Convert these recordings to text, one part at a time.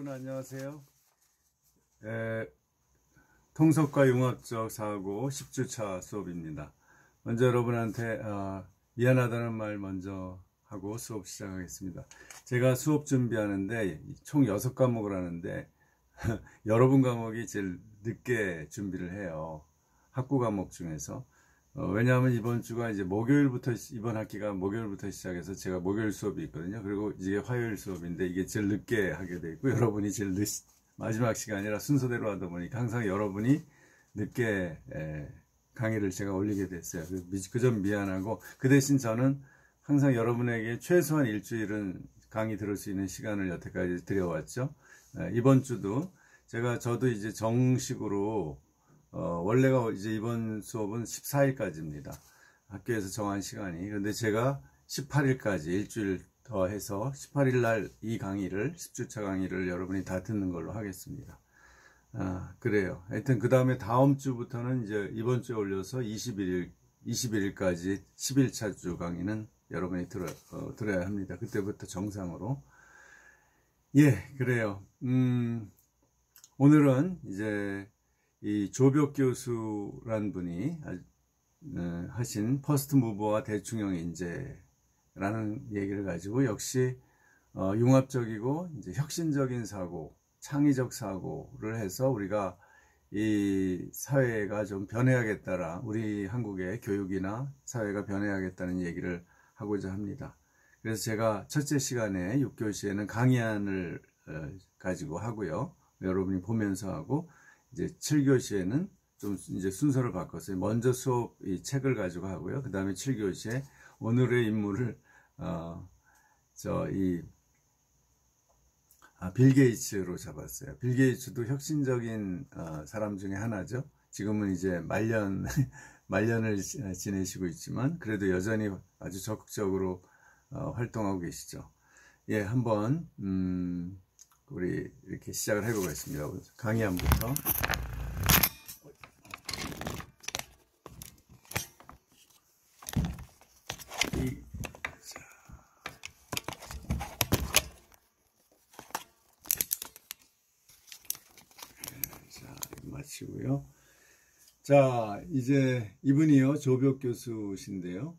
여러분 안녕하세요. 통속과 융합적 사고 10주차 수업입니다. 먼저 여러분한테 미안하다는 말 먼저 하고 수업 시작하겠습니다. 제가 수업 준비하는데 총 6과목을 하는데 여러분 과목이 제일 늦게 준비를 해요. 학구 과목 중에서. 왜냐하면 이번 주가 이제 이번 학기가 목요일부터 시작해서 제가 목요일 수업이 있거든요. 그리고 이게 화요일 수업인데 이게 제일 늦게 하게 돼 있고, 여러분이 제일 마지막 시간이라 순서대로 하다 보니까 항상 여러분이 늦게 강의를 제가 올리게 됐어요. 그 점 미안하고, 그 대신 저는 항상 여러분에게 최소한 일주일은 강의 들을 수 있는 시간을 여태까지 드려왔죠. 이번 주도 저도 이제 정식으로 원래가 이제 이번 수업은 14일까지입니다. 학교에서 정한 시간이. 그런데 제가 18일까지 일주일 더 해서 18일 날 이 강의를, 10주차 강의를 여러분이 다 듣는 걸로 하겠습니다. 그래요. 하여튼 그 다음에 다음 주부터는 이제 이번 주에 올려서 21일까지 11차 주 강의는 여러분이 들어야 합니다. 그때부터 정상으로. 예, 그래요. 오늘은 이제 이 조벽 교수란 분이 하신 퍼스트 무버와 대충형 인재라는 얘기를 가지고, 역시 융합적이고 이제 혁신적인 사고, 창의적 사고를 해서 우리가 이 사회가 좀 변해야겠다라, 우리 한국의 교육이나 사회가 변해야겠다는 얘기를 하고자 합니다. 그래서 제가 첫째 시간에 6교시에는 강의안을 가지고 하고요. 여러분이 보면서 하고, 이제 7교시에는 좀 이제 순서를 바꿨어요. 먼저 수업 이 책을 가지고 하고요. 그 다음에 7교시에 오늘의 인물을 빌 게이츠로 잡았어요. 빌 게이츠도 혁신적인 사람 중에 하나죠. 지금은 이제 말년을 지내시고 있지만 그래도 여전히 아주 적극적으로 활동하고 계시죠. 예, 한번 우리 이렇게 시작을 해보겠습니다. 강의안부터. 마치고요. 자, 이제 이분이요, 조벽 교수신데요.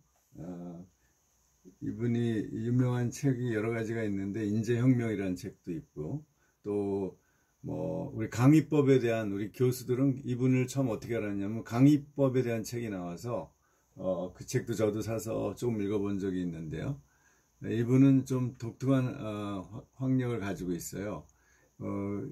이분이 유명한 책이 여러 가지가 있는데, 인재혁명이라는 책도 있고, 또 우리 강의법에 대한, 우리 교수들은 이분을 처음 어떻게 알았냐면 강의법에 대한 책이 나와서 그 책도 저도 사서 조금 읽어본 적이 있는데요. 이분은 좀 독특한 학력을 가지고 있어요.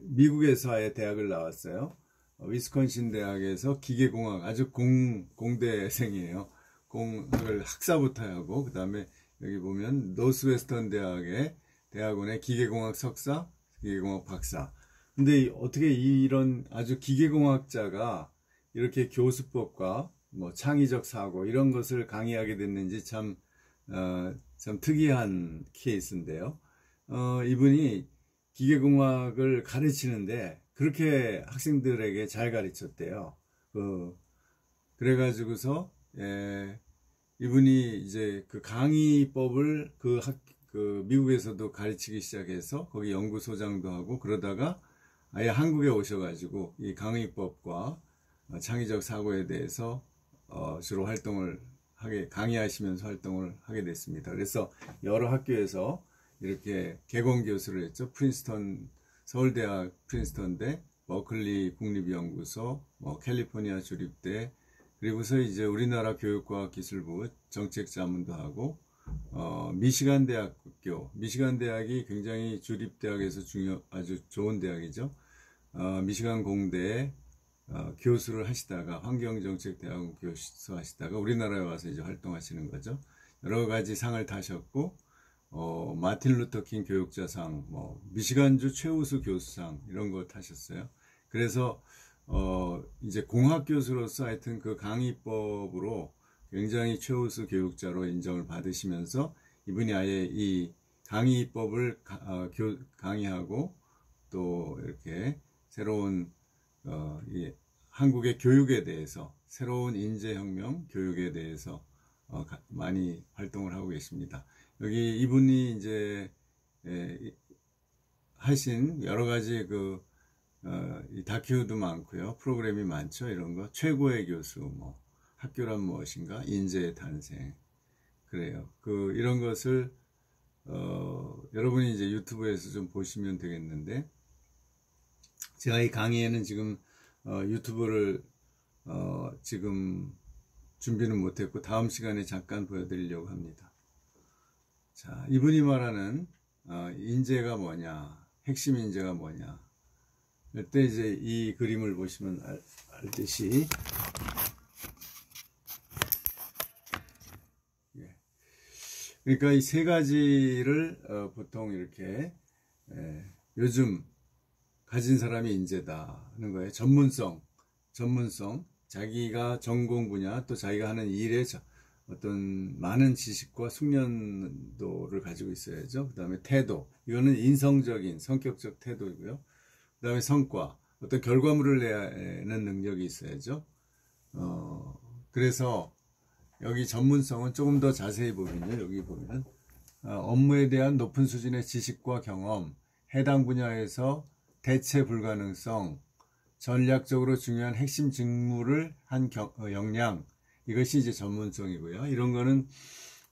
미국에서 아예 대학을 나왔어요. 위스콘신 대학에서 기계공학, 아주 공대생이에요. 공학을 학사부터 하고, 그 다음에 여기 보면 노스웨스턴 대학원의 기계공학 석사, 기계공학 박사. 근데 어떻게 이런 아주 기계공학자가 이렇게 교수법과 창의적 사고 이런 것을 강의하게 됐는지 참 특이한 케이스인데요. 이분이 기계공학을 가르치는데 그렇게 학생들에게 잘 가르쳤대요. 그래가지고서 이분이 이제 그 강의법을 미국에서도 가르치기 시작해서 거기 연구소장도 하고, 그러다가 아예 한국에 오셔가지고 이 강의법과 창의적 사고에 대해서 주로 강의하시면서 활동을 하게 됐습니다. 그래서 여러 학교에서 이렇게 개공 교수를 했죠. 서울대학 프린스턴대, 버클리 국립연구소, 캘리포니아 주립대, 그리고서 이제 우리나라 교육과학기술부 정책자문도 하고, 미시간 대학이 굉장히 주립대학에서 아주 좋은 대학이죠. 미시간 공대에 교수를 하시다가, 환경정책대학원 교수 하시다가 우리나라에 와서 이제 활동하시는 거죠. 여러 가지 상을 타셨고, 마틴 루터킹 교육자상, 미시간주 최우수 교수상 이런 걸 타셨어요. 그래서 이제 공학 교수로서 하여튼 그 강의법으로 굉장히 최우수 교육자로 인정을 받으시면서 이분이 아예 이 강의법을 강의하고, 또 이렇게 새로운 한국의 교육에 대해서, 새로운 인재혁명 교육에 대해서 많이 활동을 하고 계십니다. 여기 이분이 이제 하신 여러 가지 이 다큐도 많고요. 프로그램이 많죠. 이런 거. 최고의 교수, 뭐, 학교란 무엇인가? 인재의 탄생. 그래요. 이런 것을, 여러분이 이제 유튜브에서 좀 보시면 되겠는데, 제가 이 강의에는 지금, 유튜브를, 지금 준비는 못했고, 다음 시간에 잠깐 보여드리려고 합니다. 자, 이분이 말하는, 인재가 뭐냐, 핵심 인재가 뭐냐. 이때 이제 이 그림을 보시면 알듯이, 예. 그러니까 이 세 가지를 보통 이렇게 요즘 가진 사람이 인재다는 거예요. 전문성, 자기가 전공 분야 또 자기가 하는 일에 어떤 많은 지식과 숙련도를 가지고 있어야죠. 그 다음에 태도, 이거는 인성적인 성격적 태도이고요. 그 다음에 성과, 어떤 결과물을 내는 능력이 있어야죠. 그래서 여기 전문성은 조금 더 자세히 보면요. 여기 보면 업무에 대한 높은 수준의 지식과 경험, 해당 분야에서 대체 불가능성, 전략적으로 중요한 핵심 직무를 한 역량, 이것이 이제 전문성이고요. 이런 거는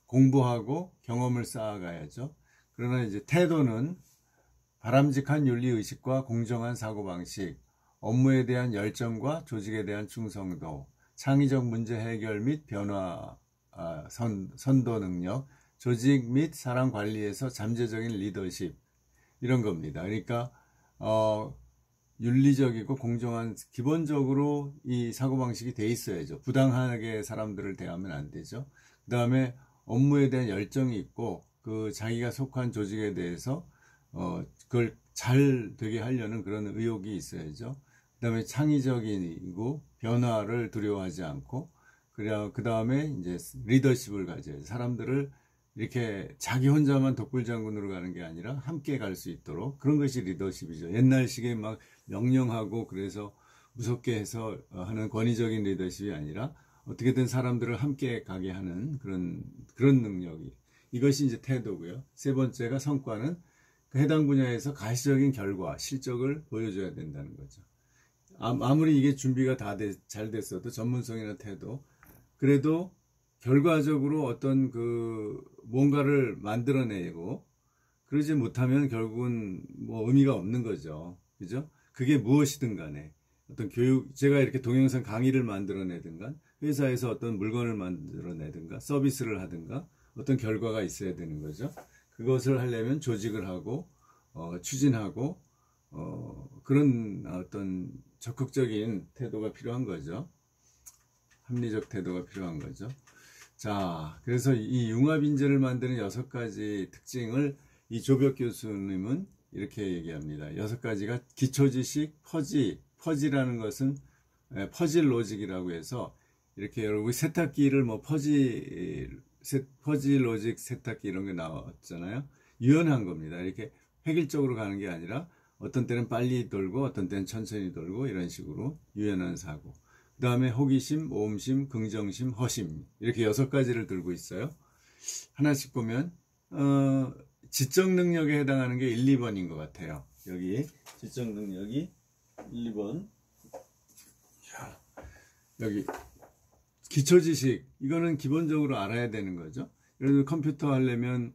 공부하고 경험을 쌓아가야죠. 그러나 이제 태도는 바람직한 윤리의식과 공정한 사고방식, 업무에 대한 열정과 조직에 대한 충성도, 창의적 문제 해결 및 변화 선도 능력, 조직 및 사람 관리에서 잠재적인 리더십, 이런 겁니다. 그러니까 윤리적이고 공정한, 기본적으로 이 사고방식이 돼 있어야죠. 부당하게 사람들을 대하면 안 되죠. 그 다음에 업무에 대한 열정이 있고 자기가 속한 조직에 대해서 그걸 잘 되게 하려는 그런 의욕이 있어야죠. 그 다음에 창의적이고 변화를 두려워하지 않고, 그 다음에 이제 리더십을 가져야죠. 사람들을 이렇게 자기 혼자만 독불장군으로 가는 게 아니라 함께 갈 수 있도록, 그런 것이 리더십이죠. 옛날식에 막 명령하고 그래서 무섭게 해서 하는 권위적인 리더십이 아니라 어떻게든 사람들을 함께 가게 하는 그런 능력이, 이것이 이제 태도고요. 세 번째가 성과는 해당 분야에서 가시적인 결과, 실적을 보여줘야 된다는 거죠. 아무리 이게 준비가 다 잘 됐어도, 전문성이나 태도, 그래도 결과적으로 어떤 뭔가를 만들어내고 그러지 못하면 결국은 뭐 의미가 없는 거죠. 그죠? 그게 무엇이든 간에 어떤 교육, 제가 이렇게 동영상 강의를 만들어내든가, 회사에서 어떤 물건을 만들어내든가, 서비스를 하든가, 어떤 결과가 있어야 되는 거죠. 그것을 하려면 조직을 하고, 추진하고, 그런 어떤 적극적인 태도가 필요한 거죠. 합리적 태도가 필요한 거죠. 자, 그래서 이 융합인재를 만드는 6가지 특징을 이 조벽 교수님은 이렇게 얘기합니다. 6가지가 기초지식, 퍼지라는 것은 퍼즐 로직이라고 해서, 이렇게 여러분 세탁기를 뭐 퍼즐 로직 세탁기 이런 게 나왔잖아요. 유연한 겁니다. 이렇게 획일적으로 가는 게 아니라 어떤 때는 빨리 돌고 어떤 때는 천천히 돌고, 이런 식으로 유연한 사고. 그 다음에 호기심, 모험심, 긍정심, 허심, 이렇게 6가지를 들고 있어요. 하나씩 보면 지적 능력에 해당하는 게 1, 2번인 것 같아요. 여기 지적 능력이 1, 2번. 여기 기초지식, 이거는 기본적으로 알아야 되는 거죠. 예를 들어 컴퓨터 하려면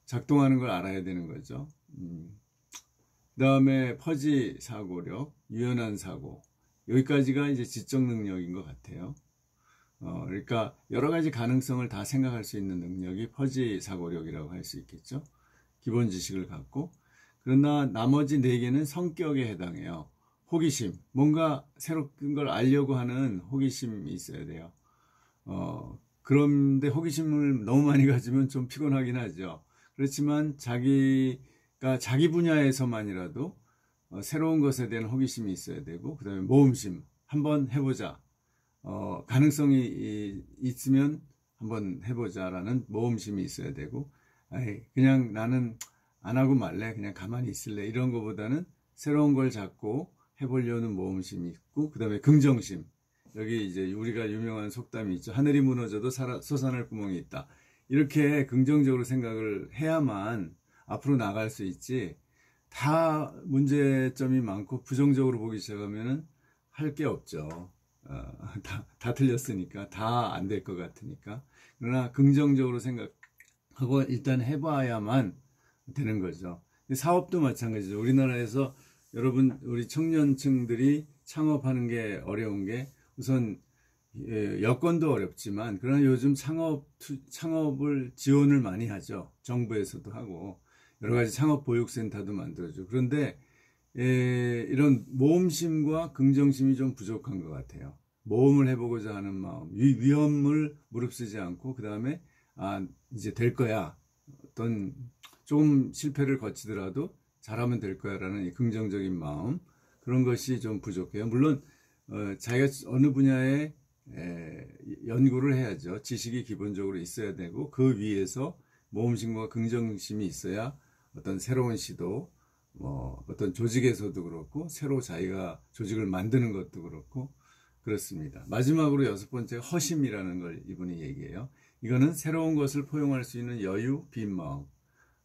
작동하는 걸 알아야 되는 거죠. 그 다음에 퍼지 사고력, 유연한 사고, 여기까지가 이제 지적 능력인 것 같아요. 그러니까 여러 가지 가능성을 다 생각할 수 있는 능력이 퍼지 사고력이라고 할 수 있겠죠. 기본 지식을 갖고. 그러나 나머지 4개는 성격에 해당해요. 호기심, 뭔가 새로운 걸 알려고 하는 호기심이 있어야 돼요. 그런데 호기심을 너무 많이 가지면 좀 피곤하긴 하죠. 그렇지만 자기가 자기 분야에서만이라도 새로운 것에 대한 호기심이 있어야 되고, 그 다음에 모험심, 한번 해보자. 가능성이 있으면 한번 해보자라는 모험심이 있어야 되고, 그냥 나는 안 하고 말래, 그냥 가만히 있을래, 이런 것보다는 새로운 걸 잡고 해보려는 모험심이 있고, 그 다음에 긍정심. 여기 이제 우리가 유명한 속담이 있죠. 하늘이 무너져도 솟아날 구멍이 있다. 이렇게 긍정적으로 생각을 해야만 앞으로 나갈 수 있지, 다 문제점이 많고 부정적으로 보기 시작하면은 할 게 없죠. 다 틀렸으니까, 다 안 될 것 같으니까. 그러나 긍정적으로 생각하고 일단 해봐야만 되는 거죠. 사업도 마찬가지죠. 우리나라에서 여러분, 우리 청년층들이 창업하는 게 어려운 게 우선 여건도 어렵지만, 그러나 요즘 창업을 지원을 많이 하죠. 정부에서도 하고 여러 가지 창업 보육센터도 만들어줘. 그런데 이런 모험심과 긍정심이 좀 부족한 것 같아요. 모험을 해보고자 하는 마음, 위험을 무릅쓰지 않고 그 다음에 이제 될 거야, 어떤 조금 실패를 거치더라도 잘하면 될 거야 라는 이 긍정적인 마음, 그런 것이 좀 부족해요. 물론 자기가 어느 분야에 연구를 해야죠. 지식이 기본적으로 있어야 되고, 그 위에서 모험심과 긍정심이 있어야 어떤 새로운 시도, 어떤 조직에서도 그렇고, 새로 자기가 조직을 만드는 것도 그렇고, 그렇습니다. 마지막으로 6번째, 허심이라는 걸 이분이 얘기해요. 이거는 새로운 것을 포용할 수 있는 여유, 빈 마음.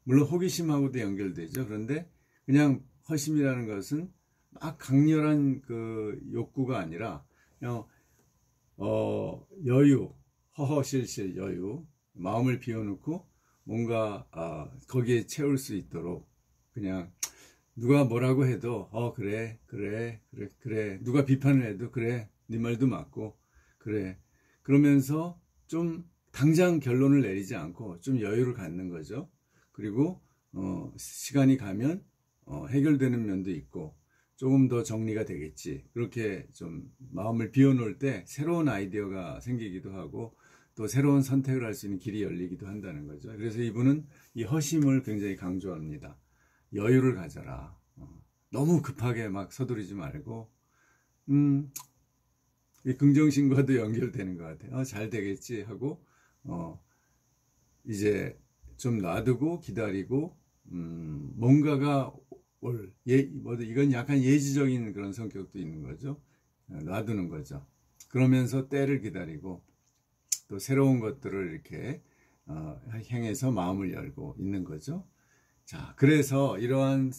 물론 호기심하고도 연결되죠. 그런데 그냥 허심이라는 것은 막 강렬한 그 욕구가 아니라 그냥 여유, 허허실실 여유, 마음을 비워놓고 뭔가 거기에 채울 수 있도록, 그냥 누가 뭐라고 해도 그래 누가 비판을 해도 그래, 네 말도 맞고, 그래, 그러면서 좀 당장 결론을 내리지 않고 좀 여유를 갖는 거죠. 그리고 시간이 가면 해결되는 면도 있고 조금 더 정리가 되겠지, 그렇게 좀 마음을 비워놓을 때 새로운 아이디어가 생기기도 하고 또 새로운 선택을 할 수 있는 길이 열리기도 한다는 거죠. 그래서 이분은 이 허심을 굉장히 강조합니다. 여유를 가져라. 너무 급하게 막 서두르지 말고, 이 긍정심과도 연결되는 것 같아요. 잘 되겠지 하고 이제 좀 놔두고 기다리고, 뭔가가 이건 약간 예지적인 그런 성격도 있는 거죠. 놔두는 거죠. 그러면서 때를 기다리고 또 새로운 것들을 이렇게 향해서 마음을 열고 있는 거죠. 자, 그래서 이러한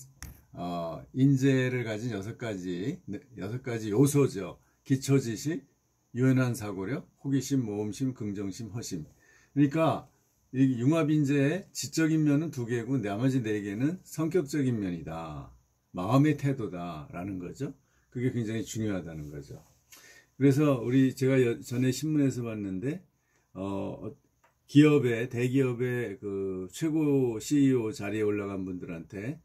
인재를 가진 6가지 요소죠. 기초지식, 유연한 사고력, 호기심, 모험심, 긍정심, 허심. 그러니까 이 융합인재의 지적인 면은 2개고 나머지 4개는 성격적인 면이다, 마음의 태도다 라는 거죠. 그게 굉장히 중요하다는 거죠. 그래서 제가 전에 신문에서 봤는데 대기업의 그 최고 CEO 자리에 올라간 분들한테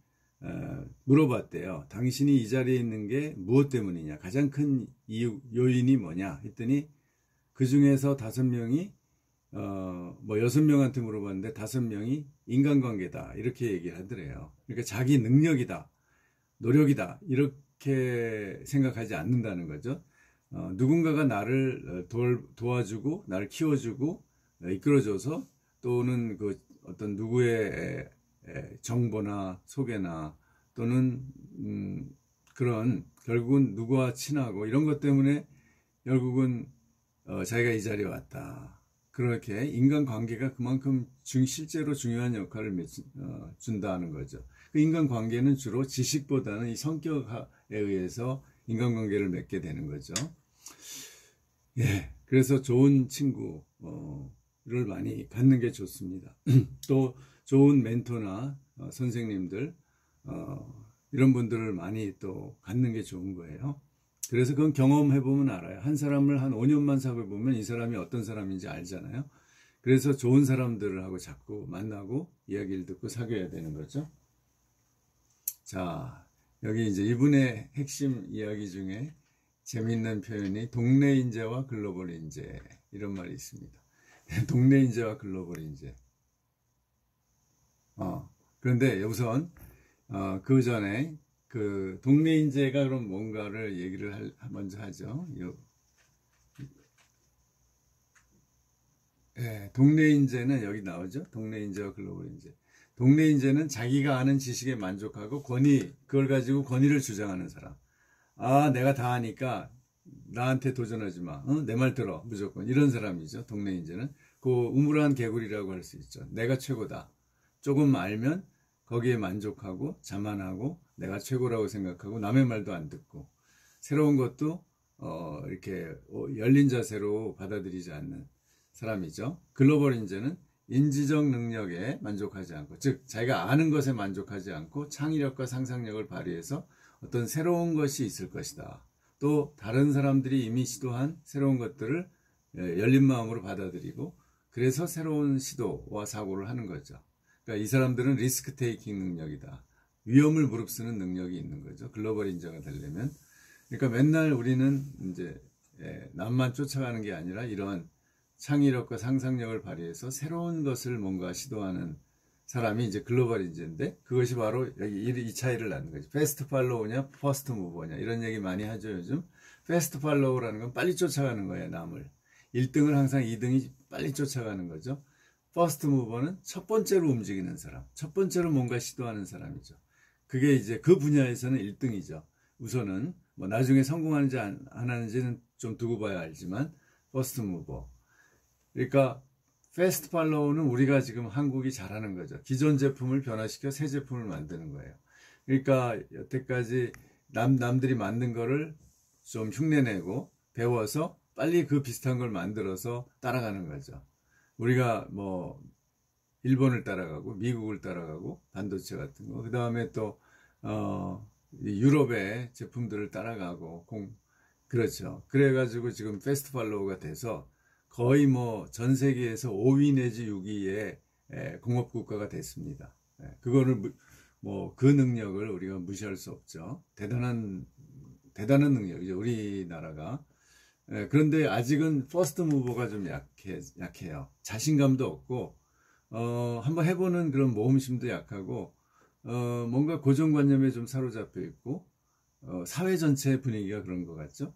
물어봤대요. 당신이 이 자리에 있는 게 무엇 때문이냐, 가장 큰 요인이 뭐냐 했더니 그 중에서 5명이 6명한테 물어봤는데 5명이 인간관계다 이렇게 얘기를 하더래요. 그러니까 자기 능력이다, 노력이다 이렇게 생각하지 않는다는 거죠. 누군가가 나를 도와주고 나를 키워주고 이끌어줘서, 또는 그 어떤 누구의 정보나 소개나 또는 그런, 결국은 누구와 친하고 이런 것 때문에 결국은 자기가 이 자리에 왔다. 그렇게 인간관계가 그만큼 실제로 중요한 역할을 준다는 거죠. 그 인간관계는 주로 지식보다는 이 성격에 의해서 인간관계를 맺게 되는 거죠. 예, 그래서 좋은 친구를 많이 갖는 게 좋습니다. 또 좋은 멘토나 선생님들, 이런 분들을 많이 또 갖는 게 좋은 거예요. 그래서 그건 경험해보면 알아요. 한 사람을 한 5년만 사귀어보면 이 사람이 어떤 사람인지 알잖아요. 그래서 좋은 사람들을 하고 자꾸 만나고 이야기를 듣고 사귀어야 되는 거죠. 자, 여기 이제 이분의 핵심 이야기 중에 재미있는 표현이 동네 인재와 글로벌 인재, 이런 말이 있습니다. 동네 인재와 글로벌 인재. 그런데 우선 그 전에 그 동네 인재가 그럼 뭔가를 얘기를 먼저 하죠. 동네 인재는 여기 나오죠. 동네 인재와 글로벌 인재. 동네 인재는 자기가 아는 지식에 만족하고 그걸 가지고 권위를 주장하는 사람. 내가 다 아니까 나한테 도전하지 마. 내 말 들어. 무조건. 이런 사람이죠. 동네 인재는. 그 우물안 개구리라고 할 수 있죠. 내가 최고다. 조금 알면 거기에 만족하고 자만하고 내가 최고라고 생각하고 남의 말도 안 듣고 새로운 것도 이렇게 열린 자세로 받아들이지 않는 사람이죠. 글로벌 인재는 인지적 능력에 만족하지 않고, 즉 자기가 아는 것에 만족하지 않고 창의력과 상상력을 발휘해서 어떤 새로운 것이 있을 것이다. 또 다른 사람들이 이미 시도한 새로운 것들을 열린 마음으로 받아들이고 그래서 새로운 시도와 사고를 하는 거죠. 그러니까 이 사람들은 리스크 테이킹 능력이다. 위험을 무릅쓰는 능력이 있는 거죠. 글로벌 인재가 되려면. 그러니까 맨날 우리는 이제 남만 쫓아가는 게 아니라 이런 창의력과 상상력을 발휘해서 새로운 것을 뭔가 시도하는 사람이 이제 글로벌 인재인데, 그것이 바로 여기 이 차이를 낳는 거죠. 패스트 팔로우냐 퍼스트 무버냐 이런 얘기 많이 하죠 요즘. 패스트 팔로우라는 건 빨리 쫓아가는 거예요. 남을 1등을 항상 2등이 빨리 쫓아가는 거죠. 퍼스트 무버는 첫 번째로 움직이는 사람, 첫 번째로 뭔가 시도하는 사람이죠. 그게 이제 그 분야에서는 1등이죠. 우선은 뭐 나중에 성공하는지 안 하는지는 좀 두고 봐야 알지만 퍼스트 무버. 그러니까 패스트 팔로우는 우리가 지금 한국이 잘하는 거죠. 기존 제품을 변화시켜 새 제품을 만드는 거예요. 그러니까 여태까지 남들이 만든 거를 좀 흉내내고 배워서 빨리 그 비슷한 걸 만들어서 따라가는 거죠. 우리가 뭐 일본을 따라가고 미국을 따라가고 반도체 같은 거, 그 다음에 또 유럽의 제품들을 따라가고 그렇죠. 그래가지고 지금 패스트 팔로우가 돼서 거의 뭐 전 세계에서 5위 내지 6위의 공업국가가 됐습니다. 그거를 뭐 그 능력을 우리가 무시할 수 없죠. 대단한 능력이죠, 우리나라가. 그런데 아직은 퍼스트 무버가 좀 약해요. 자신감도 없고 한번 해보는 그런 모험심도 약하고 뭔가 고정관념에 좀 사로잡혀 있고 사회 전체의 분위기가 그런 것 같죠.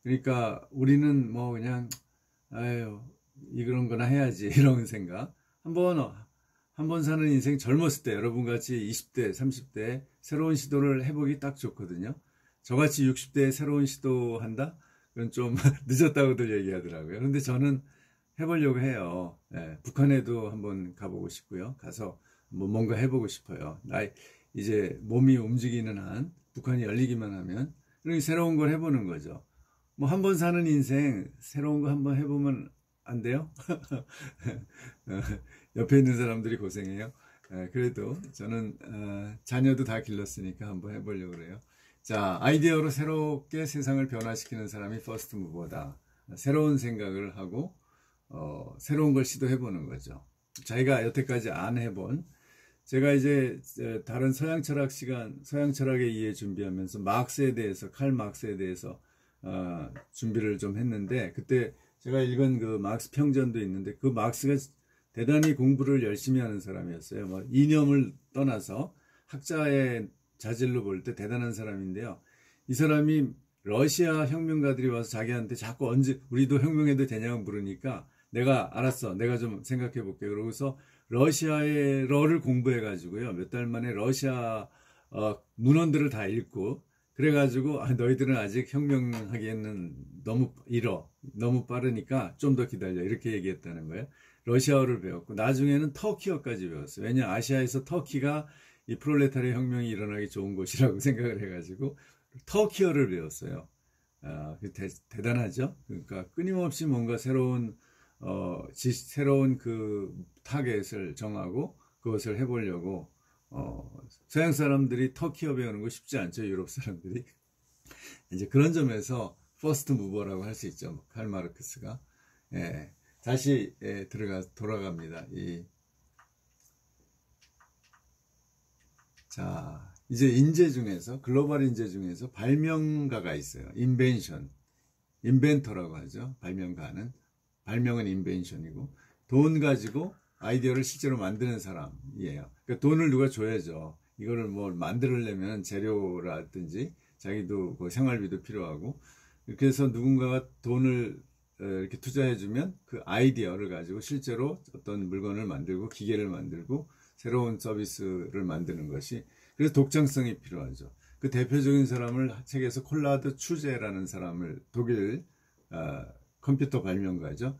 그러니까 우리는 뭐 그냥 아유 이런 거나 해야지 이런 생각. 한번 사는 인생 젊었을 때 여러분같이 20대 30대 새로운 시도를 해보기 딱 좋거든요. 저같이 60대에 새로운 시도한다? 그건 좀 늦었다고들 얘기하더라고요. 그런데 저는 해보려고 해요. 북한에도 한번 가보고 싶고요. 가서 뭔가 해보고 싶어요. 이제 몸이 움직이는 한, 북한이 열리기만 하면 그러니 새로운 걸 해보는 거죠. 뭐 한 번 사는 인생 새로운 거 한번 해보면 안 돼요? 옆에 있는 사람들이 고생해요. 그래도 저는 자녀도 다 길렀으니까 한번 해보려고 그래요. 자, 아이디어로 새롭게 세상을 변화시키는 사람이 퍼스트 무버다. 새로운 생각을 하고 새로운 걸 시도해보는 거죠. 자기가 여태까지 안 해본, 제가 이제 다른 서양 철학의 이해 준비하면서 마크스에 대해서, 칼 마크스에 대해서 준비를 좀 했는데, 그때 제가 읽은 그 마크스 평전도 있는데, 그 마크스가 대단히 공부를 열심히 하는 사람이었어요. 뭐 이념을 떠나서 학자의 자질로 볼 때 대단한 사람인데요. 이 사람이 러시아 혁명가들이 와서 자기한테 자꾸 언제 우리도 혁명해도 되냐고 물으니까 내가 알았어, 내가 좀 생각해 볼게. 그러고서 러시아의 러를 공부해 가지고요, 몇 달 만에 러시아 문헌들을 다 읽고, 그래가지고 너희들은 아직 혁명하기에는 너무 이러, 너무 빠르니까 좀 더 기다려, 이렇게 얘기했다는 거예요. 러시아어를 배웠고 나중에는 터키어까지 배웠어요. 왜냐, 아시아에서 터키가 이 프롤레타리아 혁명이 일어나기 좋은 곳이라고 생각을 해가지고 터키어를 배웠어요. 대단하죠. 그러니까 끊임없이 뭔가 새로운 그 타겟을 정하고 그것을 해보려고. 서양 사람들이 터키어 배우는 거 쉽지 않죠, 유럽 사람들이. 이제 그런 점에서 퍼스트 무버라고 할 수 있죠, 칼 마르크스가. 다시 돌아갑니다. 자, 이제 인재 중에서, 글로벌 인재 중에서 발명가가 있어요. 인벤터라고 하죠. 발명은 인벤션이고, 돈 가지고 아이디어를 실제로 만드는 사람이에요. 그러니까 돈을 누가 줘야죠. 이거를 뭐 만들려면 재료라든지 자기도 그 생활비도 필요하고, 그래서 누군가가 돈을 이렇게 투자해주면 그 아이디어를 가지고 실제로 어떤 물건을 만들고 기계를 만들고 새로운 서비스를 만드는 것이, 그래서 독창성이 필요하죠. 그 대표적인 사람을 책에서 콜라드 추제라는 사람을, 독일 컴퓨터 발명가죠.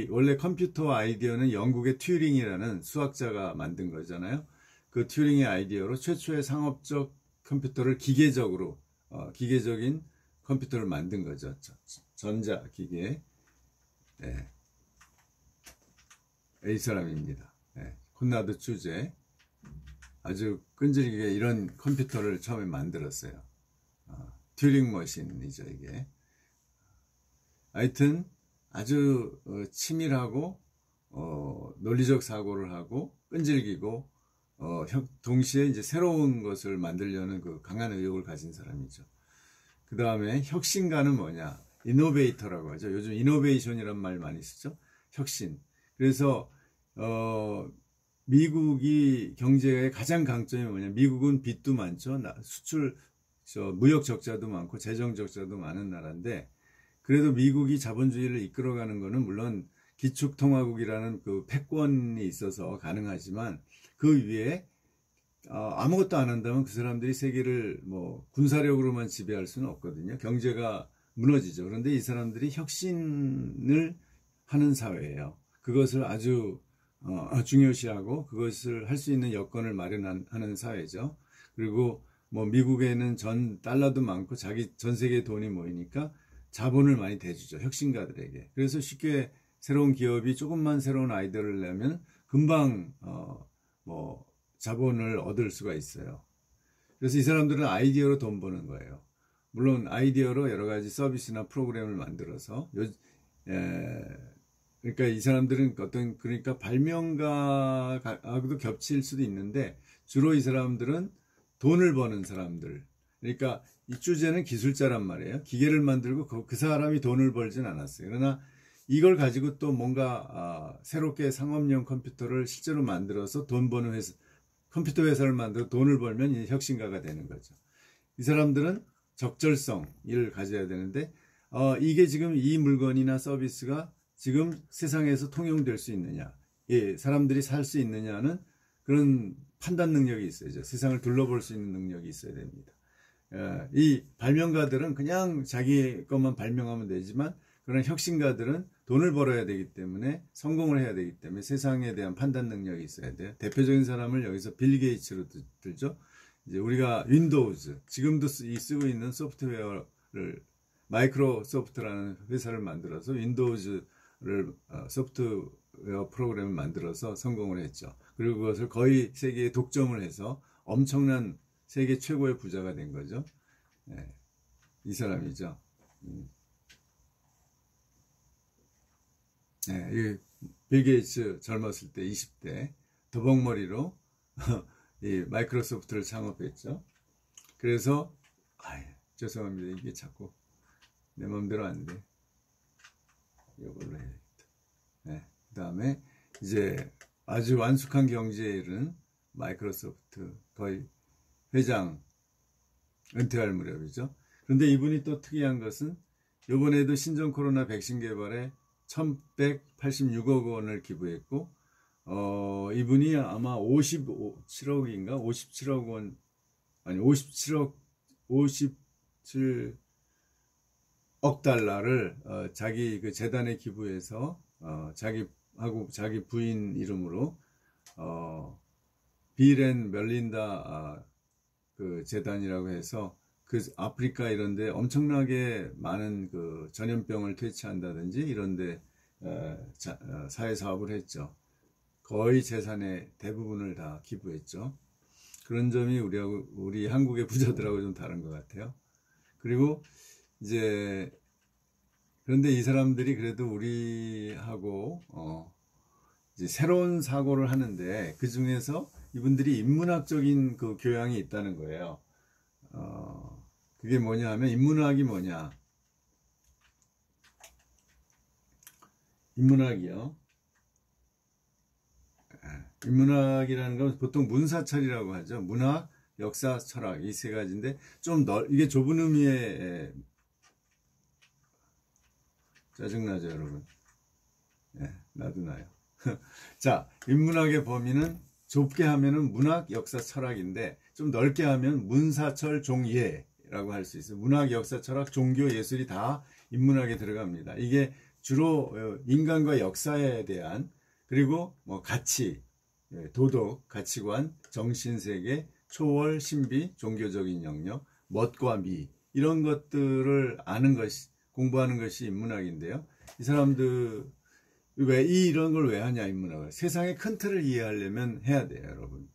원래 컴퓨터 아이디어는 영국의 튜링이라는 수학자가 만든 거잖아요. 그 튜링의 아이디어로 최초의 상업적 컴퓨터를 기계적인 컴퓨터를 만든 거죠. 전자기계. 네. 이 사람입니다. 네. 콘라드 츠제. 아주 끈질기게 이런 컴퓨터를 처음에 만들었어요. 튜링 머신이죠, 이게. 하여튼 아주 치밀하고 논리적 사고를 하고 끈질기고 동시에 이제 새로운 것을 만들려는 그 강한 의욕을 가진 사람이죠. 그 다음에 혁신가는 뭐냐? 이노베이터라고 하죠. 요즘 이노베이션이란 말 많이 쓰죠. 혁신. 그래서 미국이 경제의 가장 강점이 뭐냐? 미국은 빚도 많죠. 수출 무역 적자도 많고 재정 적자도 많은 나라인데, 그래도 미국이 자본주의를 이끌어가는 것은 물론 기축통화국이라는 그 패권이 있어서 가능하지만, 그 위에 아무것도 안 한다면 그 사람들이 세계를 뭐 군사력으로만 지배할 수는 없거든요. 경제가 무너지죠. 그런데 이 사람들이 혁신을 하는 사회예요. 그것을 아주 중요시하고 그것을 할 수 있는 여건을 마련하는 사회죠. 그리고 뭐 미국에는 달러도 많고 전 세계에 돈이 모이니까 자본을 많이 대주죠. 혁신가들에게. 그래서 쉽게 새로운 기업이 조금만 새로운 아이디어를 내면 금방 뭐 자본을 얻을 수가 있어요. 그래서 이 사람들은 아이디어로 돈 버는 거예요. 물론 아이디어로 여러 가지 서비스나 프로그램을 만들어서 그러니까 이 사람들은 그러니까 발명가하고도 겹칠 수도 있는데, 주로 이 사람들은 돈을 버는 사람들. 그러니까 이 쭈제는 기술자란 말이에요. 기계를 만들고 그 사람이 돈을 벌진 않았어요. 그러나 이걸 가지고 또 뭔가 새롭게 상업용 컴퓨터를 실제로 만들어서 돈 버는 컴퓨터 회사를 만들어 돈을 벌면 이제 혁신가가 되는 거죠. 이 사람들은 적절성을 가져야 되는데, 이게 지금 이 물건이나 서비스가 지금 세상에서 통용될 수 있느냐, 사람들이 살 수 있느냐는 그런 판단 능력이 있어야죠. 세상을 둘러볼 수 있는 능력이 있어야 됩니다. 이 발명가들은 그냥 자기 것만 발명하면 되지만, 그런 혁신가들은 돈을 벌어야 되기 때문에, 성공을 해야 되기 때문에 세상에 대한 판단 능력이 있어야 돼요. 대표적인 사람을 여기서 빌 게이츠로 들죠. 이제 우리가 윈도우즈, 지금도 쓰고 있는 소프트웨어를, 마이크로소프트라는 회사를 만들어서 윈도우즈를 소프트웨어 프로그램을 만들어서 성공을 했죠. 그리고 그것을 거의 세계에 독점을 해서 엄청난 세계 최고의 부자가 된 거죠. 네, 이 사람이죠. 네, 빌 게이츠 젊었을 때 20대 더벅머리로 이 마이크로소프트를 창업했죠. 그래서 죄송합니다. 이게 자꾸 내 마음대로 안 돼. 이걸로 해야겠다. 네, 그 다음에 이제 아주 완숙한 경제에 이른 마이크로소프트 거의 회장 은퇴할 무렵이죠. 그런데 이분이 또 특이한 것은 이번에도 신종 코로나 백신 개발에 1186억 원을 기부했고, 이분이 아마 57억인가 57억 원, 아니 57억 57억 달러를 자기 그 재단에 기부해서 자기하고 자기 부인 이름으로 빌 앤 멜린다 그 재단이라고 해서 그 아프리카 이런데 엄청나게 많은 그 전염병을 퇴치한다든지 이런데 사회 사업을 했죠. 거의 재산의 대부분을 다 기부했죠. 그런 점이 우리 한국의 부자들하고 좀 다른 것 같아요. 그리고 이제 그런데 이 사람들이 그래도 우리하고 이제 새로운 사고를 하는데, 그 중에서 이분들이 인문학적인 그 교양이 있다는 거예요. 그게 뭐냐 하면, 인문학이 뭐냐? 인문학이요. 인문학이라는 건 보통 문사철이라고 하죠. 문학, 역사, 철학, 이 세 가지인데, 이게 좁은 의미의, 짜증나죠, 여러분? 나도 나요. 자, 인문학의 범위는 좁게 하면은 문학, 역사, 철학인데, 좀 넓게 하면 문사철, 종예라고 할 수 있어요. 문학, 역사, 철학, 종교, 예술이 다 인문학에 들어갑니다. 이게 주로 인간과 역사에 대한, 그리고 뭐 가치, 도덕, 가치관, 정신세계, 초월, 신비, 종교적인 영역, 멋과 미 이런 것들을 아는 것이 공부하는 것이 인문학인데요. 이 사람들 이런 걸 왜 하냐 인문학을 세상의 큰 틀을 이해하려면 해야 돼요, 여러분.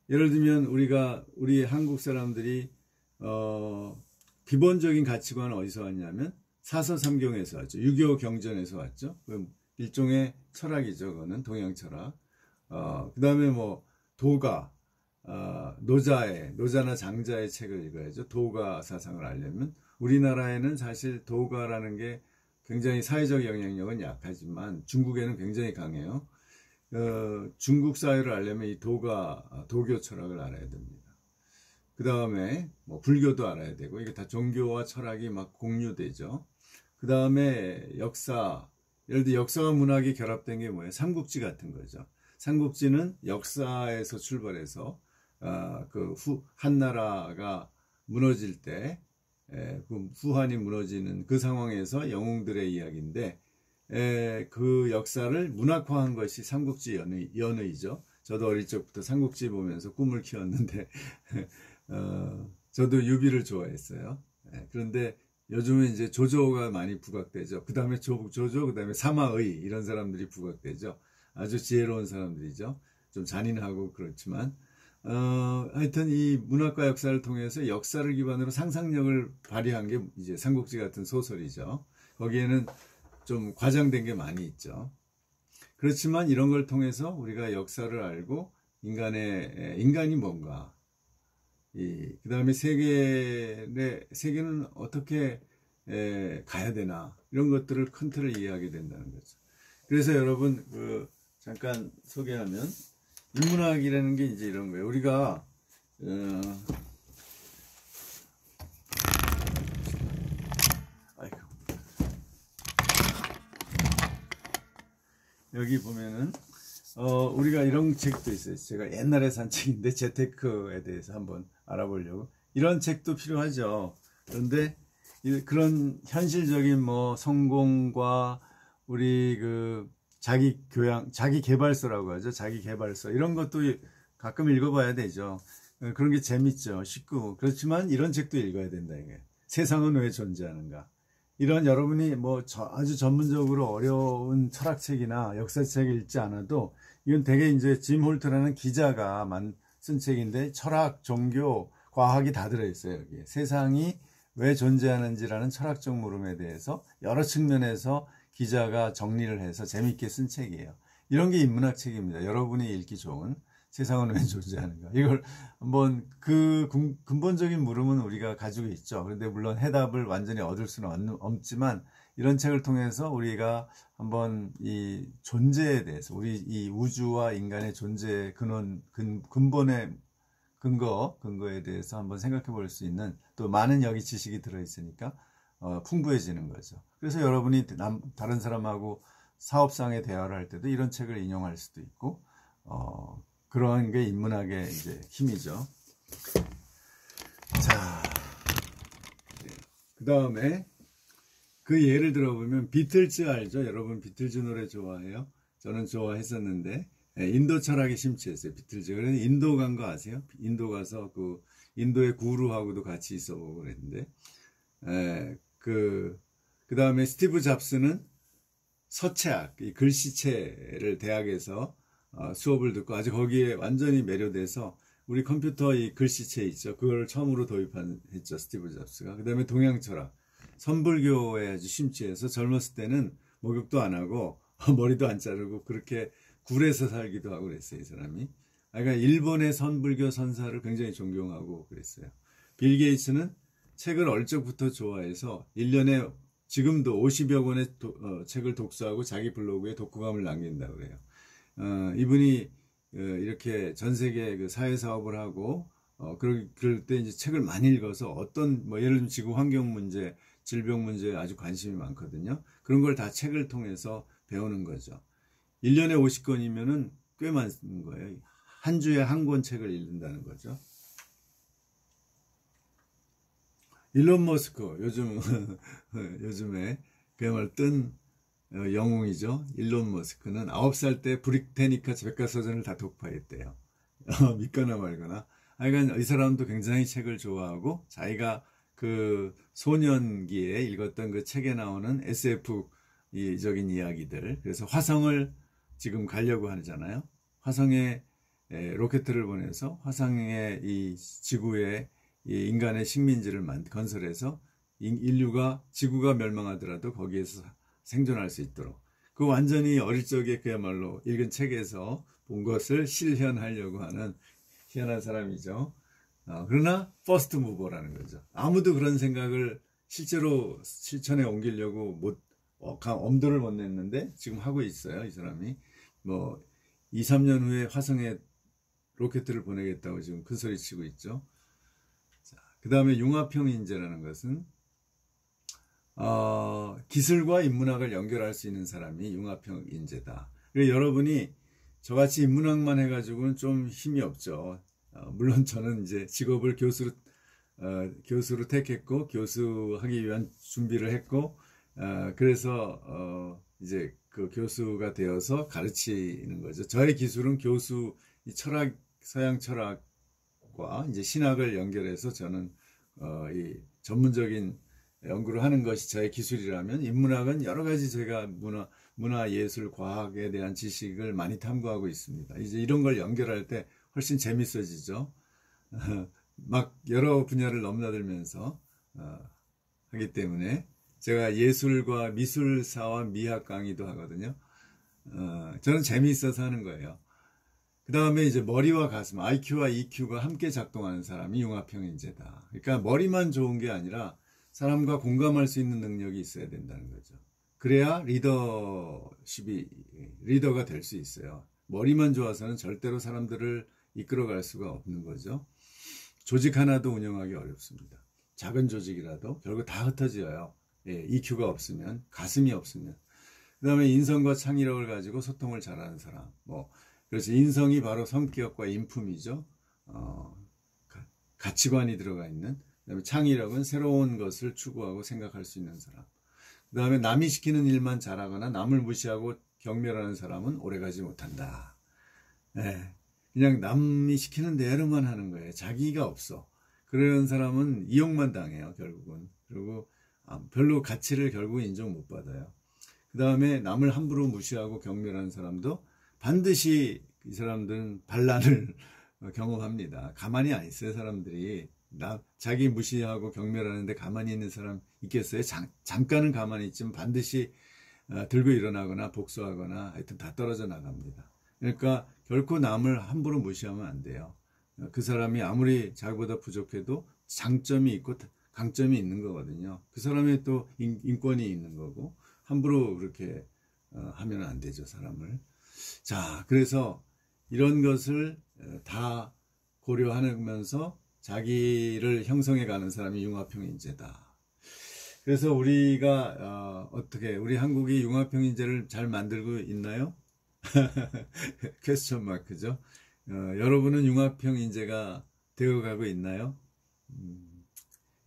예를 들면 우리 한국 사람들이 기본적인 가치관은 어디서 왔냐면 사서삼경에서 왔죠. 유교 경전에서 왔죠. 일종의 철학이죠. 그거는 동양 철학. 그 다음에 뭐 도가, 노자나 장자의 책을 읽어야죠. 도가 사상을 알려면. 우리나라에는 사실 도가라는 게 굉장히 사회적 영향력은 약하지만 중국에는 굉장히 강해요. 중국 사회를 알려면 이 도교 철학을 알아야 됩니다. 그 다음에 뭐 불교도 알아야 되고, 이게 다 종교와 철학이 막 공유되죠. 그 다음에 역사, 예를 들어 역사와 문학이 결합된 게 뭐예요? 삼국지 같은 거죠. 삼국지는 역사에서 출발해서 한나라가 무너질 때 그 후한이 무너지는 그 상황에서 영웅들의 이야기인데 그 역사를 문학화한 것이 삼국지 연의죠. 저도 어릴 적부터 삼국지 보면서 꿈을 키웠는데 저도 유비를 좋아했어요. 그런데 요즘은 이제 조조가 많이 부각되죠. 그 다음에 조조, 그 다음에 사마의 이런 사람들이 부각되죠. 아주 지혜로운 사람들이죠. 좀 잔인하고 그렇지만 하여튼 이 문학과 역사를 통해서 역사를 기반으로 상상력을 발휘한 게 이제 삼국지 같은 소설이죠. 거기에는 좀 과장된 게 많이 있죠. 그렇지만 이런 걸 통해서 우리가 역사를 알고 인간이 뭔가, 그 다음에 세계는 어떻게 가야 되나, 이런 것들을 큰 틀을 이해하게 된다는 거죠. 그래서 여러분, 잠깐 소개하면, 인문학이라는 게 이제 이런 거예요. 우리가, 여기 보면은, 우리가 이런 책도 있어요. 제가 옛날에 산 책인데, 재테크에 대해서 한번 알아보려고. 이런 책도 필요하죠. 그런데, 그런 현실적인 뭐, 성공과 우리 자기 교양, 자기 개발서라고 하죠. 자기 개발서. 이런 것도 가끔 읽어봐야 되죠. 그런 게 재밌죠. 쉽고. 그렇지만 이런 책도 읽어야 된다, 이게. 세상은 왜 존재하는가. 이런 여러분이 뭐 아주 전문적으로 어려운 철학책이나 역사책을 읽지 않아도 이건 되게 이제 짐 홀트라는 기자가 쓴 책인데 철학, 종교, 과학이 다 들어있어요. 여기에. 세상이 왜 존재하는지라는 철학적 물음에 대해서 여러 측면에서 기자가 정리를 해서 재밌게 쓴 책이에요. 이런 게 인문학 책입니다. 여러분이 읽기 좋은 세상은 왜 존재하는가. 이걸 한번 근본적인 물음은 우리가 가지고 있죠. 그런데 물론 해답을 완전히 얻을 수는 없지만 이런 책을 통해서 우리가 한번 이 존재에 대해서 우리 이 우주와 인간의 존재의 근본의 근거에 대해서 한번 생각해 볼 수 있는 또 많은 여기 지식이 들어있으니까 풍부해지는 거죠. 그래서 여러분이 다른 사람하고 사업상의 대화를 할 때도 이런 책을 인용할 수도 있고, 그런 게 인문학의 이제 힘이죠. 자, 그 다음에 그 예를 들어보면 비틀즈 알죠? 여러분 비틀즈 노래 좋아해요? 저는 좋아했었는데, 인도 철학에 심취했어요, 비틀즈. 그래서 인도 간 거 아세요? 인도 가서 인도의 구루하고도 같이 있어보고 그랬는데, 그 다음에 스티브 잡스는 서체학, 이 글씨체를 대학에서 수업을 듣고 아주 거기에 완전히 매료돼서 우리 컴퓨터 이 글씨체 있죠. 그걸 처음으로 도입했죠, 스티브 잡스가. 그 다음에 동양 철학, 선불교에 아주 심취해서 젊었을 때는 목욕도 안 하고 머리도 안 자르고 그렇게 굴에서 살기도 하고 그랬어요, 이 사람이. 그러니까 일본의 선불교 선사를 굉장히 존경하고 그랬어요. 빌 게이츠는 책을 얼적부터 좋아해서 1년에 지금도 50여 권의 책을 독서하고 자기 블로그에 독후감을 남긴다고 그래요. 이분이 이렇게 전 세계 그 사회사업을 하고 그럴 때 이제 책을 많이 읽어서 뭐 예를 들면 지구 환경 문제, 질병 문제에 아주 관심이 많거든요. 그런 걸 다 책을 통해서 배우는 거죠. 1년에 50권이면은 꽤 많은 거예요. 한 주에 한 권 책을 읽는다는 거죠. 일론 머스크 요즘에 그야말로 뜬 영웅이죠. 일론 머스크는 9살 때 브리테니카 백과사전을 다 독파했대요. 믿거나 말거나. 하여간 이 사람도 굉장히 책을 좋아하고 자기가 그 소년기에 읽었던 그 책에 나오는 SF적인 이야기들, 그래서 화성을 지금 가려고 하잖아요. 화성에 로켓을 보내서 화성의 이 지구에 이 인간의 식민지를 건설해서 인류가 지구가 멸망하더라도 거기에서 생존할 수 있도록, 그 완전히 어릴 적에 그야말로 읽은 책에서 본 것을 실현하려고 하는 희한한 사람이죠. 그러나 퍼스트 무버라는 거죠. 아무도 그런 생각을 실제로 실천에 옮기려고 엄두를 못 냈는데 지금 하고 있어요. 이 사람이 뭐 2, 3년 후에 화성에 로켓을 보내겠다고 지금 큰소리 치고 있죠. 그 다음에 융합형 인재라는 것은 기술과 인문학을 연결할 수 있는 사람이 융합형 인재다. 그래서 여러분이 저같이 인문학만 해가지고는 좀 힘이 없죠. 물론 저는 이제 직업을 교수로 택했고 교수하기 위한 준비를 했고, 그래서 이제 그 교수가 되어서 가르치는 거죠. 저의 기술은 교수 철학, 서양 철학과 이제 신학을 연결해서 저는 이 전문적인 연구를 하는 것이 저의 기술이라면, 인문학은 여러 가지 제가 문화, 예술, 과학에 대한 지식을 많이 탐구하고 있습니다. 이제 이런 걸 연결할 때 훨씬 재밌어지죠. 막 여러 분야를 넘나들면서 하기 때문에 제가 예술과 미술사와 미학 강의도 하거든요. 저는 재미있어서 하는 거예요. 그 다음에 이제 머리와 가슴, IQ와 EQ가 함께 작동하는 사람이 융합형 인재다. 그러니까 머리만 좋은 게 아니라 사람과 공감할 수 있는 능력이 있어야 된다는 거죠. 그래야 리더가 될 수 있어요. 머리만 좋아서는 절대로 사람들을 이끌어갈 수가 없는 거죠. 조직 하나도 운영하기 어렵습니다. 작은 조직이라도 결국 다 흩어져요. EQ가 없으면, 가슴이 없으면. 그 다음에 인성과 창의력을 가지고 소통을 잘하는 사람. 그래서 인성이 바로 성격과 인품이죠. 가치관이 들어가 있는. 그다음에 창의력은 새로운 것을 추구하고 생각할 수 있는 사람. 그 다음에 남이 시키는 일만 잘하거나 남을 무시하고 경멸하는 사람은 오래가지 못한다. 그냥 남이 시키는 대로만 하는 거예요. 자기가 없어. 그런 사람은 이용만 당해요, 결국은. 그리고 별로 가치를 결국 인정 못 받아요. 그 다음에 남을 함부로 무시하고 경멸하는 사람도 반드시 이 사람들은 반란을 경험합니다. 가만히 안 있어요, 사람들이. 자기 무시하고 경멸하는데 가만히 있는 사람 있겠어요? 잠깐은 가만히 있지만 반드시 들고 일어나거나 복수하거나 하여튼 다 떨어져 나갑니다. 그러니까 결코 남을 함부로 무시하면 안 돼요. 그 사람이 아무리 자기보다 부족해도 장점이 있고 강점이 있는 거거든요. 그 사람의 또 인권이 있는 거고, 함부로 그렇게 하면 안 되죠, 사람을. 자, 그래서 이런 것을 다 고려하면서 자기를 형성해 가는 사람이 융합형 인재다. 그래서 우리가 우리 한국이 융합형 인재를 잘 만들고 있나요? 퀘스천 마크죠. 여러분은 융합형 인재가 되어가고 있나요?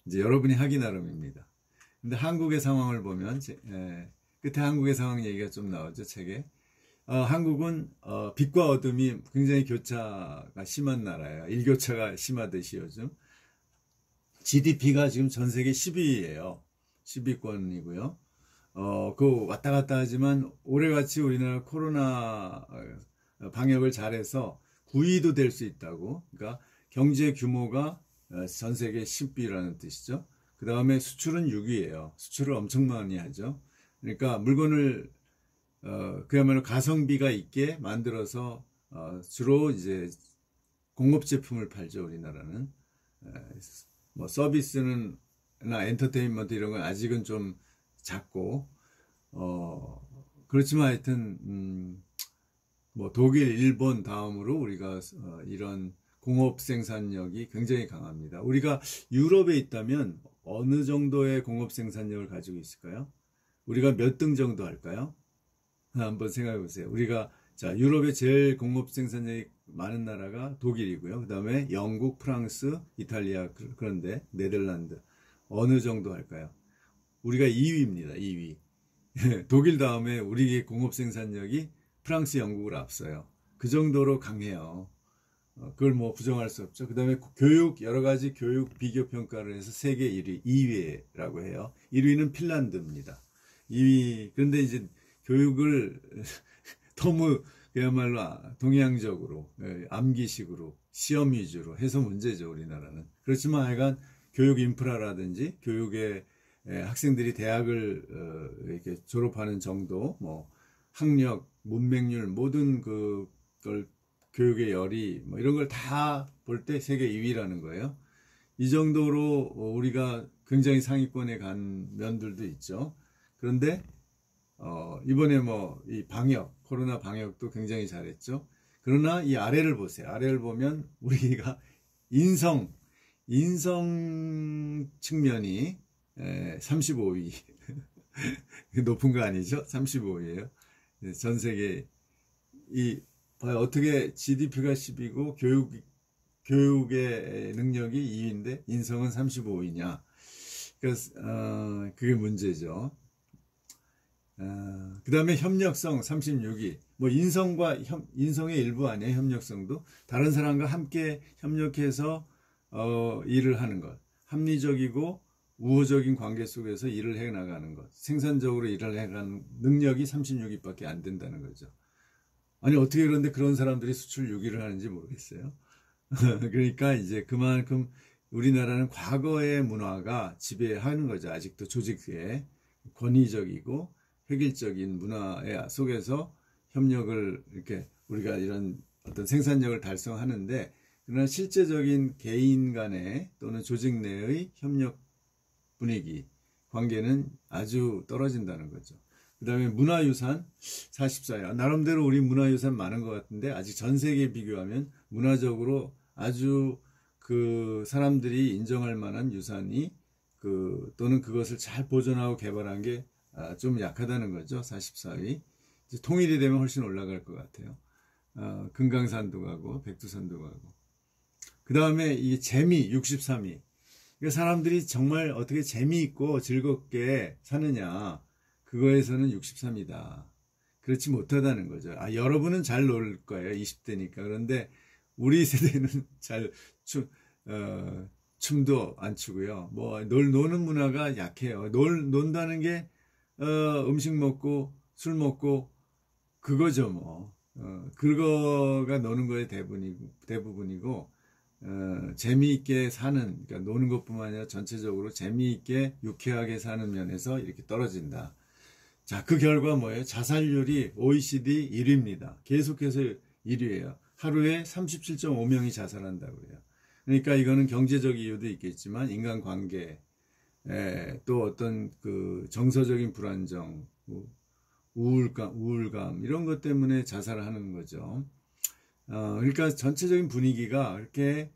이제 여러분이 하기 나름입니다. 근데 한국의 상황을 보면 끝에 한국의 상황 얘기가 좀 나오죠, 책에. 한국은 빛과 어둠이 굉장히 교차가 심한 나라예요. 일교차가 심하듯이 요즘. GDP가 지금 전 세계 10위예요. 10위권이고요. 그 왔다 갔다 하지만 올해같이 우리나라 코로나 방역을 잘해서 9위도 될 수 있다고. 그러니까 경제 규모가 전 세계 10위라는 뜻이죠. 그 다음에 수출은 6위예요. 수출을 엄청 많이 하죠. 그러니까 물건을 그야말로 가성비가 있게 만들어서 주로 이제 공업 제품을 팔죠, 우리나라는. 뭐 서비스는 나 엔터테인먼트 이런 건 아직은 좀 작고, 그렇지만 하여튼 뭐 독일, 일본 다음으로 우리가 이런 공업 생산력이 굉장히 강합니다. 우리가 유럽에 있다면 어느 정도의 공업 생산력을 가지고 있을까요? 우리가 몇 등 정도 할까요? 한번 생각해 보세요. 우리가 유럽의 제일 공업 생산량이 많은 나라가 독일이고요. 그 다음에 영국, 프랑스, 이탈리아, 그런데 네덜란드 어느 정도 할까요? 우리가 2위입니다. 2위. 독일 다음에 우리 공업 생산력이 프랑스, 영국을 앞서요. 그 정도로 강해요. 그걸 뭐 부정할 수 없죠. 그 다음에 교육, 여러 가지 교육 비교 평가를 해서 세계 1위, 2위라고 해요. 1위는 핀란드입니다. 2위, 그런데 이제 교육을 너무 그야말로 동양적으로, 암기식으로, 시험 위주로 해서 문제죠, 우리나라는. 그렇지만 하여간 교육 인프라라든지 교육의 학생들이 대학을 이렇게 졸업하는 정도, 뭐 학력, 문맹률, 모든 그걸 교육의 열이 뭐 이런 걸 다 볼 때 세계 2위라는 거예요. 이 정도로 우리가 굉장히 상위권에 간 면들도 있죠. 그런데 이번에 뭐 이 방역, 코로나 방역도 굉장히 잘했죠. 그러나 이 아래를 보세요. 아래를 보면 우리가 인성 측면이 35위. 높은 거 아니죠? 35위예요. 전 세계 어떻게 GDP가 10위고 교육의 능력이 2위인데 인성은 35위냐. 그래서 그게 문제죠. 그 다음에 협력성 36위. 뭐 인성의 일부 아니에요. 협력성도 다른 사람과 함께 협력해서 일을 하는 것, 합리적이고 우호적인 관계 속에서 일을 해나가는 것, 생산적으로 일을 해가는 능력이 36위밖에 안 된다는 거죠. 아니 어떻게 그런데 그런 사람들이 수출 6위를 하는지 모르겠어요. 그러니까 이제 그만큼 우리나라는 과거의 문화가 지배하는 거죠. 아직도 조직의 권위적이고 획일적인 문화 속에서 협력을 이렇게 우리가 이런 어떤 생산력을 달성하는데, 그러나 실제적인 개인 간의 또는 조직 내의 협력 분위기, 관계는 아주 떨어진다는 거죠. 그 다음에 문화유산 44위. 나름대로 우리 문화유산 많은 것 같은데 아직 전 세계에 비교하면 문화적으로 아주 그 사람들이 인정할 만한 유산이 또는 그것을 잘 보존하고 개발한 게 좀 약하다는 거죠. 44위. 이제 통일이 되면 훨씬 올라갈 것 같아요. 금강산도 가고 백두산도 가고. 그 다음에 이 재미 63위. 그러니까 사람들이 정말 어떻게 재미있고 즐겁게 사느냐, 그거에서는 63이다. 그렇지 못하다는 거죠. 여러분은 잘 놀 거예요. 20대니까. 그런데 우리 세대는 춤도 안 추고요. 뭐 노는 문화가 약해요. 논다는 게 음식 먹고 술 먹고 그거죠 뭐. 그거가 노는 거의 대부분이고 재미있게 사는, 그러니까 노는 것뿐만 아니라 전체적으로 재미있게 유쾌하게 사는 면에서 이렇게 떨어진다. 자, 그 결과 뭐예요? 자살률이 OECD 1위입니다. 계속해서 1위예요. 하루에 37.5명이 자살한다고 해요. 그러니까 이거는 경제적 이유도 있겠지만 인간관계, 또 어떤 그 정서적인 불안정, 우울감 이런 것 때문에 자살을 하는 거죠. 그러니까 전체적인 분위기가 그렇게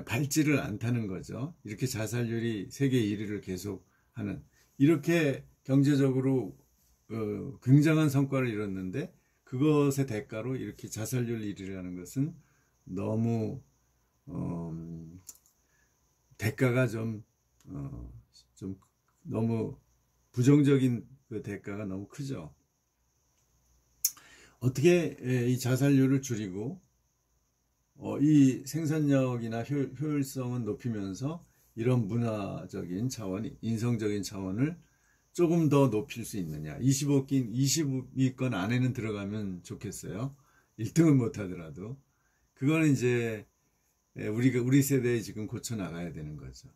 밝지를 않다는 거죠. 이렇게 자살률이 세계 1위를 계속하는, 이렇게 경제적으로 굉장한 성과를 이뤘는데 그것의 대가로 이렇게 자살률 1위라는 것은 너무 대가가 좀 너무 부정적인 그 대가가 너무 크죠. 어떻게 이 자살률을 줄이고 이 생산력이나 효율성은 높이면서 이런 문화적인 차원, 인성적인 차원을 조금 더 높일 수 있느냐. 20위권 안에는 들어가면 좋겠어요. 1등은 못하더라도. 그거는 이제 우리 세대에 지금 고쳐 나가야 되는 거죠.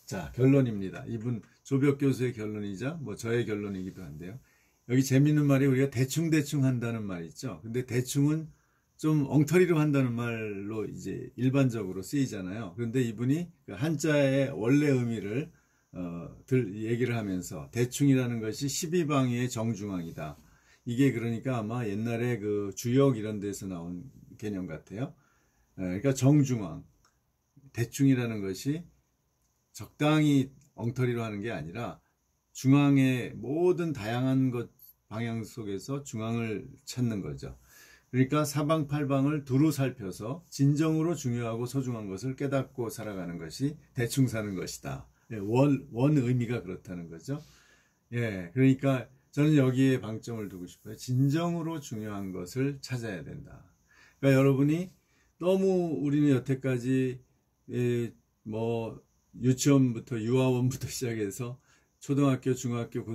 자, 결론입니다. 이분 조벽 교수의 결론이자 뭐 저의 결론이기도 한데요. 여기 재밌는 말이 우리가 대충 한다는 말 있죠. 근데 대충은 좀 엉터리로 한다는 말로 이제 일반적으로 쓰이잖아요. 그런데 이분이 그 한자의 원래 의미를 얘기를 하면서 대충이라는 것이 12방위의 정중앙이다. 이게 그러니까 아마 옛날에 그 주역 이런 데서 나온 개념 같아요. 그러니까 정중앙, 대충이라는 것이 적당히 엉터리로 하는 게 아니라 중앙의 모든 다양한 것 방향 속에서 중앙을 찾는 거죠. 그러니까 사방팔방을 두루 살펴서 진정으로 중요하고 소중한 것을 깨닫고 살아가는 것이 대충 사는 것이다. 원 의미가 그렇다는 거죠. 예, 그러니까 저는 여기에 방점을 두고 싶어요. 진정으로 중요한 것을 찾아야 된다. 그러니까 여러분이 너무 우리는 여태까지 뭐 유치원부터 유아원부터 시작해서 초등학교, 중학교, 고등학교